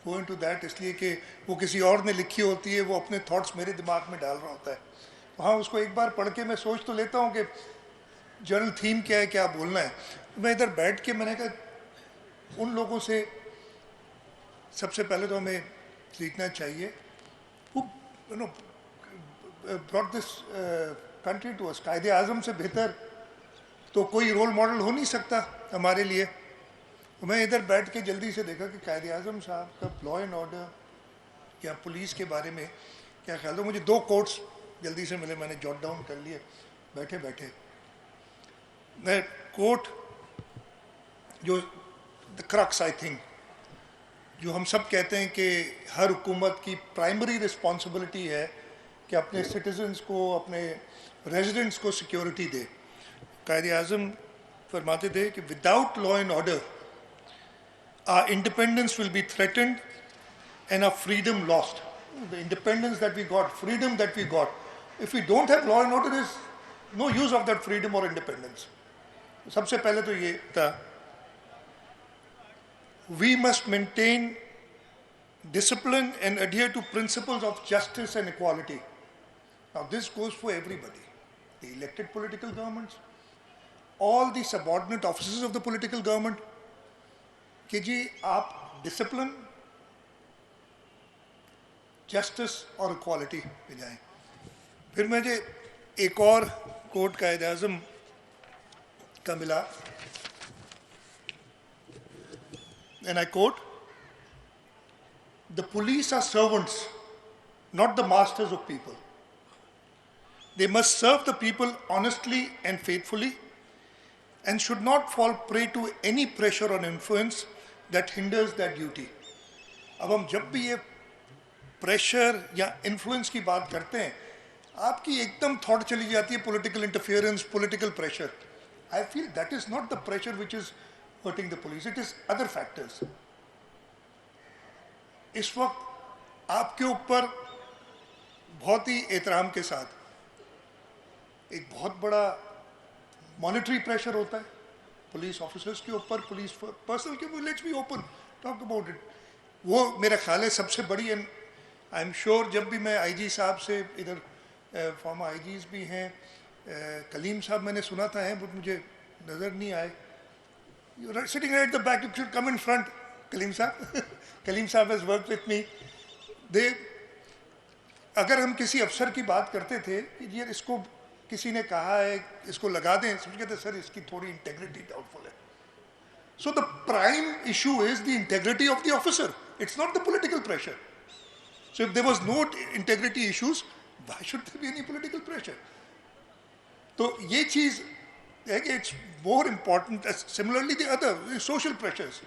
Go in to that, اس لیے کہ وہ کسی اور نے لکھی ہوتی ہے، وہ اپنے تھاٹس میرے دماغ میں ڈال رہا ہوتا ہے. ہاں اس کو ایک بار پڑھ کے میں سوچ تو لیتا ہوں کہ جنرل تھیم کیا ہے، کیا بولنا ہے. میں ادھر بیٹھ کے میں نے کہا ان لوگوں سے سب سے پہلے تو ہمیں سیکھنا چاہیے who brought this country to us. Quaid Azam سے بہتر تو کوئی رول ماڈل ہو نہیں سکتا ہمارے لیے. میں ادھر بیٹھ کے جلدی سے دیکھا کہ قائد اعظم صاحب کا لا اینڈ آرڈر یا پولیس کے بارے میں کیا خیال تھا. مجھے 2 کوٹس جلدی سے ملے، میں نے جوٹ ڈاؤن کر لیے بیٹھے بیٹھے. میں کوٹ جو دا کرکس آئی تھنک جو ہم سب کہتے ہیں کہ ہر حکومت کی پرائمری رسپانسبلٹی ہے کہ اپنے سٹیزنز کو، اپنے ریزیڈنٹس کو سیکیورٹی دے. قائد اعظم فرماتے تھے کہ without law and order our independence will be threatened and our freedom lost. The independence that we got, freedom that we got, if we don't have law and order, there is no use of that freedom or independence. سب سے پہلے تو یہ تھا we must maintain discipline and adhere to principles of justice and equality. Now this goes for everybody, the elected political governments, all the subordinate officers of the political government, کہ جی آپ discipline, justice اور equality پہ جائیں. پھر مجھے ایک اور کوٹ قائد اعظم کا ملا، and I quote the police are servants, not the masters of people. They must serve the people honestly and faithfully and should not fall prey to any pressure or influence that hinders their duty. اب ہم جب بھی یہ pressure یا influence کی بات کرتے ہیں، آپ کی ایک دم تھاٹ چلی جاتی ہے political interference, political pressure. I feel that is not the pressure which is hurting the police, it is other factors. اس وقت آپ کے اوپر بہت ہی احترام کے ساتھ ایک بہت بڑا مانیٹری پریشر ہوتا ہے پولیس آفیسرس کے اوپر، پولیس پرسنل کے اوپر. Let's be open talk about it. وہ میرا خیال ہے سب سے بڑی، اینڈ آئی ایم شیور جب بھی میں آئی جی صاحب سے، ادھر فارمر آئی جیز بھی ہیں، کلیم صاحب میں نے سنا تھا ہیں بٹ مجھے نظر نہیں آئے، sitting at the back, you should come in front. Kaleem صاحب کلیم صاحب ہیز ورک وتھ می. اگر ہم کسی افسر کی بات کرتے تھے کہ جی اس کو کسی نے کہا ہے اس کو لگا دیں، سمجھ کہتے سر اس کی تھوڑی انٹیگریٹی ڈاؤٹ فل ہے. So the prime issue is the integrity of the officer. It's not the political pressure. So if there was no integrity issues, why should there be any political pressure? تو یہ چیز ہے کہ it's more important. Similarly the other social pressures.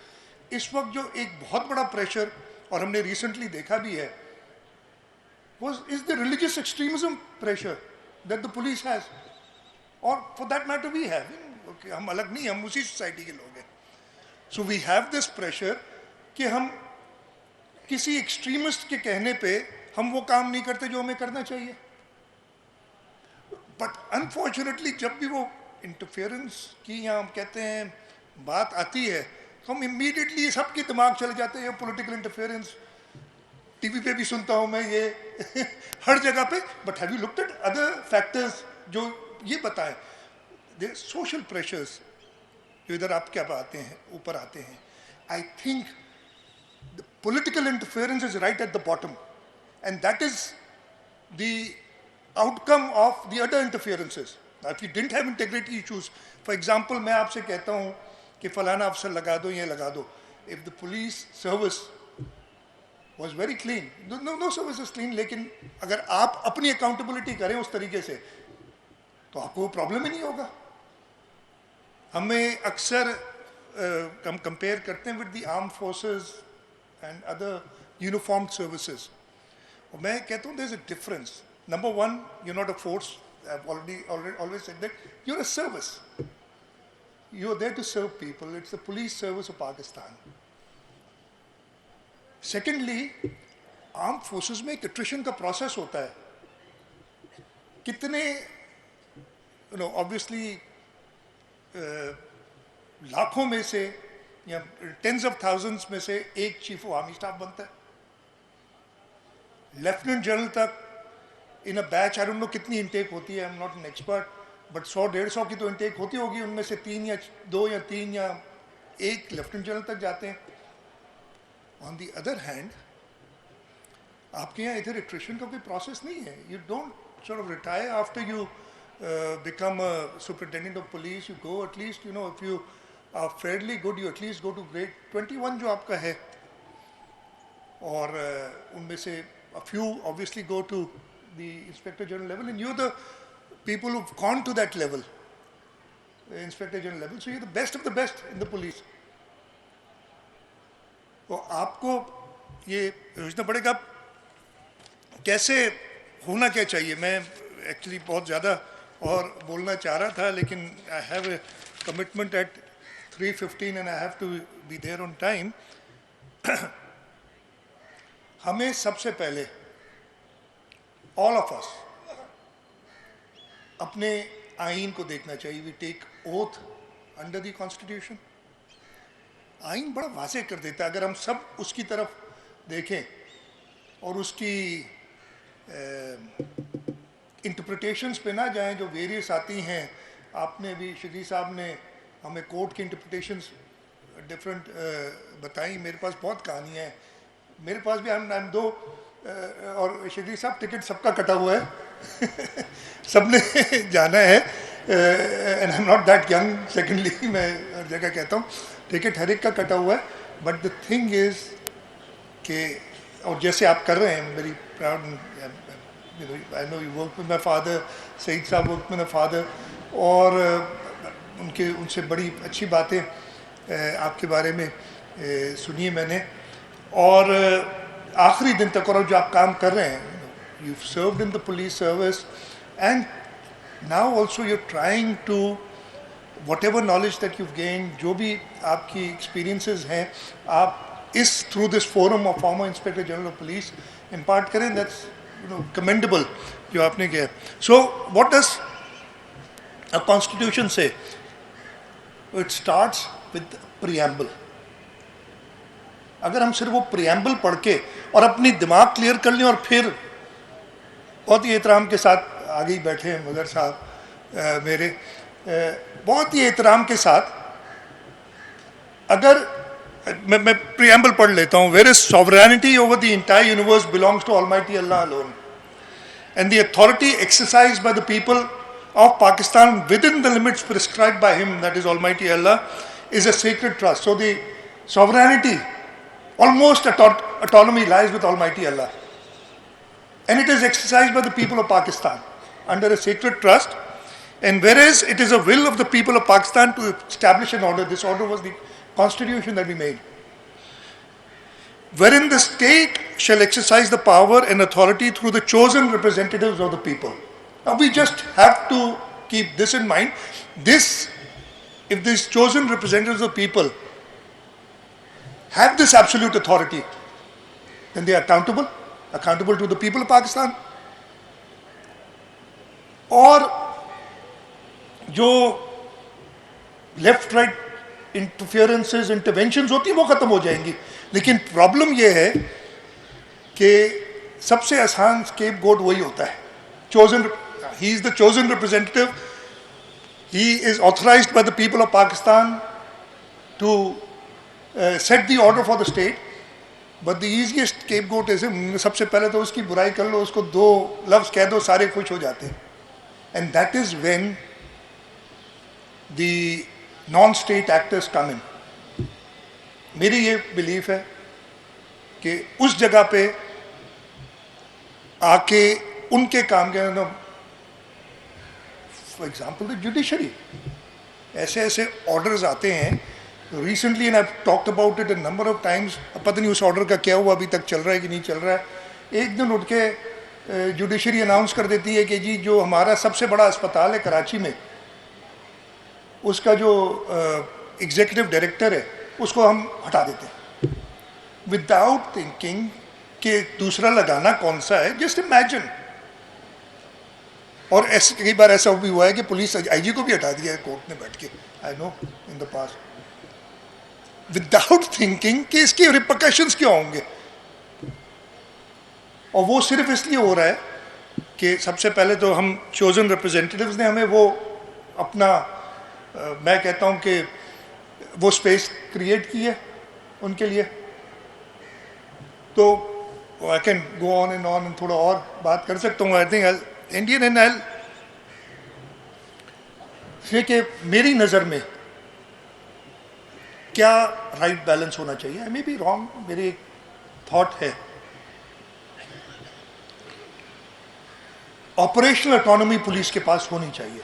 اس وقت جو ایک بہت بڑا پریشر اور ہم نے ریسنٹلی دیکھا بھی ہے is the religious extremism pressure that the police has. Or for that matter we have. ہم الگ نہیں، ہم اسی سوسائٹی کے لوگ ہیں. So we have this pressure کہ ہم کسی ایکسٹریمسٹ کے کہنے پہ ہم وہ کام نہیں کرتے جو ہمیں کرنا چاہیے. بٹ انفارچونیٹلی جب بھی وہ انٹرفیئرنس کی یا ہم کہتے ہیں بات آتی ہے، ہم امیڈیٹلی سب کے دماغ چلے جاتے ہیں پولیٹیکل انٹرفیئرنس. ٹی وی پہ بھی سنتا ہوں میں یہ ہر جگہ پہ. But have you looked at other factors جو یہ بتائیں دے سوشل پریشرز جو ادھر آپ کیا آتے ہیں، اوپر آتے ہیں. I think political interference is right at the bottom and that is the outcome of the other interferences. If you don't have integrity issues, for example میں آپ سے کہتا ہوں کہ فلانا افسر لگا دو، یہ لگا دو. If the police service was very clean, no service is clean, لیکن اگر آپ اپنی اکاؤنٹیبلٹی کریں اس طریقے سے تو آپ کو وہ پرابلم ہی نہیں ہوگا. ہمیں اکثر ہم کمپیئر کرتے ہیں with the arm forces and other uniformed services, اور میں کہتا ہوں there is a difference. Number one, you not a force, always said that you're a service. You're there to serve people. It's the police service of Pakistan. Secondly, armed forces میں ایک attrition کا process ہوتا ہے. کتنے obviously لاکھوں میں سے یا ٹینز آف تھاؤزنڈس میں سے ایک چیف آف آرمی اسٹاف بنتا ہے. لیفٹنٹ جنرل تک ان اے بیچ آئی ڈونٹ نو کتنی انٹیک ہوتی ہے, I am not an expert, but 100-150 کی تو انٹیک ہوتی ہوگی, ان میں سے 3 یا 2 یا 3 یا 1 لیفٹنٹ جنرل تک جاتے ہیں. آن دی ادر ہینڈ آپ کے یہاں ادھر ایٹریشن کا کوئی پروسیس نہیں ہے. You don't sort of retire after you become superintendent of police. You go at least you know if you are fairly good you at least go to grade 21 جو آپ کا ہے, اور ان میں سے a few obviously go to the Inspector General level, and you're the people who've gone to that level, the Inspector General level, so you're the best of the best in the police. تو آپ کو یہ سوچنا پڑے گا کیسے ہونا کیا چاہیے. میں ایکچولی بہت زیادہ اور بولنا چاہ رہا تھا, لیکن I have a commitment at 3:15 and I have to be there on time. ہمیں سب سے پہلے all of us اپنے آئین کو دیکھنا چاہیے. وی ٹیک اوتھ انڈر دی کانسٹیٹیوشن. آئین بڑا واضح کر دیتا ہے. اگر ہم سب اس کی طرف دیکھیں اور اس کی انٹرپریٹیشنز پہ نہ جائیں جو ویریس آتی ہیں. آپ نے بھی شدید صاحب نے ہمیں کورٹ کی انٹرپریٹیشنز ڈفرینٹ بتائیں. میرے پاس بہت کہانیاں ہیں. میرے پاس بھی ہم دو, اور شدید صاحب ٹکٹ سب کا کٹا ہوا ہے, سب نے جانا ہے. And I am not that young. Secondly میں ہر جگہ کہتا ہوں ٹکٹ ہر ایک کا کٹا ہوا ہے. بٹ دا تھنگ از کہ, اور جیسے آپ کر رہے ہیں, very proud. I know you work with my father, Saeed صاحب ورک ود مائی فادر, اور ان سے بڑی اچھی باتیں آپ کے بارے میں سنی ہے میں نے. اور آخری دن تک, اور جو آپ کام کر رہے ہیں, you served in the police service, and now also you trying to whatever knowledge that you gain, جو بھی آپ کی ایکسپیرینسز ہیں, آپ اس through this forum of former inspector general of police impart کریں. دیٹس کمینڈیبل جو آپ نے کیا. So what does a constitution say? It starts with preamble. اگر ہم صرف وہ پریامبل پڑھ کے اور اپنی دماغ کلیئر کر لیں, اور پھر بہت ہی احترام کے ساتھ آگے ہی بیٹھے ہیں مظہر صاحب میرے, بہت ہی احترام کے ساتھ, اگر میں پریامبل پڑھ لیتا ہوں. Where is sovereignty over the entire universe belongs to Almighty Allah alone, and the authority exercised by the people of Pakistan within the limits prescribed by him, that is Almighty Allah, is a sacred trust. So the sovereignty, almost autonomy, lies with Almighty Allah, and it is exercised by the people of Pakistan under a sacred trust. And whereas it is a will of the people of Pakistan to establish an order, this order was the constitution that we made, wherein the state shall exercise the power and authority through the chosen representatives of the people. Now we just have to keep this in mind. If these chosen representatives of people have this absolute authority, then they are accountable to the people of Pakistan. اور جو left right انٹرفیئرنسز interventions ہوتی ہیں وہ ختم ہو جائیں گی. لیکن problem یہ ہے کہ سب سے آسان اسکیپ گوڈ وہی ہوتا ہے. He is the chosen representative, he is authorised by the people of Pakistan to set the order for the state. But the easiest scapegoat is, سب سے پہلے تو اس کی برائی کر لو, اس کو 2 لفظ کہہ دو, سارے خوش ہو جاتے ہیں. And that is when the non state actors come in. میری یہ بلیف ہے کہ اس جگہ پہ آ کے ان کے کام کے فار ایگزامپل دا جوڈیشری, ایسے آرڈرز آتے ہیں recently, and I talked about it a number of Times. پتہ نہیں اس آرڈر کا کیا ہوا, ابھی تک چل رہا ہے کہ نہیں چل رہا ہے. ایک دن اٹھ کے جوڈیشری اناؤنس کر دیتی ہے کہ جی جو ہمارا سب سے بڑا اسپتال ہے کراچی میں, اس کا جو ایگزیکٹو ڈائریکٹر ہے اس کو ہم ہٹا دیتے ہیں, وداؤٹ تھنکنگ کہ دوسرا لگانا کون سا ہے. Just imagine. اور ایسے کئی بار ایسا بھی ہوا ہے کہ پولیس آئی جی کو بھی ہٹا دیا ہے کورٹ میں بیٹھ کے. آئی نو ان دا پاسٹ. وداؤٹ تھنکنگ کہ اس کے ریپرکشنس کیا ہوں گے. اور وہ صرف اس لیے ہو رہا ہے کہ سب سے پہلے تو ہم چوزن ریپرزینٹیوز نے ہمیں وہ اپنا میں کہتا ہوں کہ وہ اسپیس کریٹ کی ہے ان کے لیے. تو I can go on and on, تھوڑا اور بات کر سکتا ہوں. I think Indian N L کہ میری نظر میں کیا رائٹ بیلنس ہونا چاہیے. آئی مے بی رانگ، میری ایک تھاٹ ہے. آپریشنل اٹانومی پولیس کے پاس ہونی چاہیے.